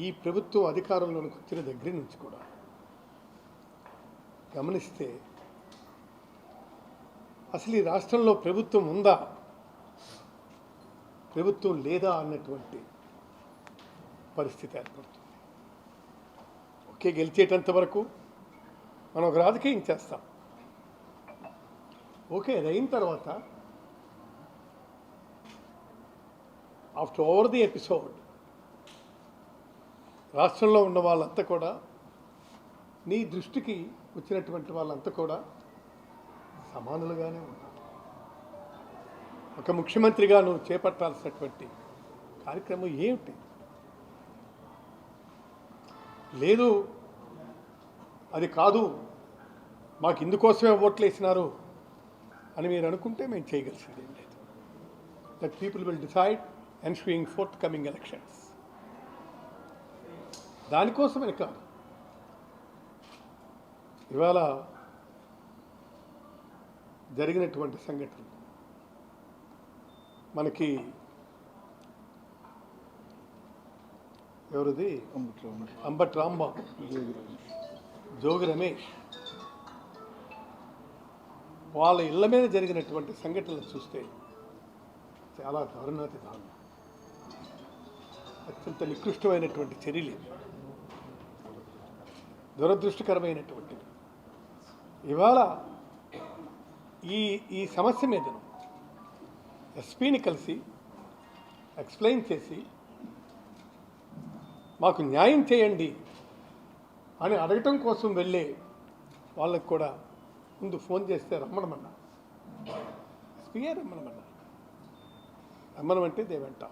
ఈ ప్రభుత్వం అధికారంలోకి వచ్చిన దగ్గర నుంచి కూడా గమనిస్తే అసలు ఈ రాష్ట్రంలో ప్రభుత్వం ఉందా, ప్రభుత్వం లేదా అన్నటువంటి పరిస్థితి ఏర్పడుతుంది. ఒకే గెలిచేటంత వరకు మనం ఒక రాజకీయం చేస్తాం. ఓకే, అది అయిన తర్వాత ఆఫ్టర్ ఓవర్ ది ఎపిసోడ్ రాష్ట్రంలో ఉన్న వాళ్ళంతా కూడా, నీ దృష్టికి వచ్చినటువంటి వాళ్ళంతా కూడా సమానులుగానే ఉన్నారు. ఒక ముఖ్యమంత్రిగా నువ్వు చేపట్టాల్సినటువంటి కార్యక్రమం ఏమిటి? లేదు, అది కాదు, మాకు ఇందుకోసమే ఓట్లు వేసినారు అని మీరు అనుకుంటే మేము చేయగలిసింది ఏం లేదు. That people will decide ensuing forthcoming elections. దానికోసమని కాదు. ఇవాళ జరిగినటువంటి సంఘటన మనకి ఎవరిది, అంబటి రాంబాబు, జోగి రమేష్, వాళ్ళ ఇళ్ల మీద జరిగినటువంటి సంఘటనలు చూస్తే చాలా దారుణాతి దారుణం, అత్యంత నికృష్టమైనటువంటి చర్యలు, దురదృష్టకరమైనటువంటిది. ఇవాళ ఈ సమస్య మీద ఎస్పీని కలిసి ఎక్స్ప్లెయిన్ చేసి మాకు న్యాయం చేయండి అని అడగటం కోసం వెళ్ళే వాళ్ళకు కూడా ముందు ఫోన్ చేస్తే రమ్మనమన్నా, ఎస్పీఏ రమ్మనమన్నా. రమ్మనమంటే దే వెంట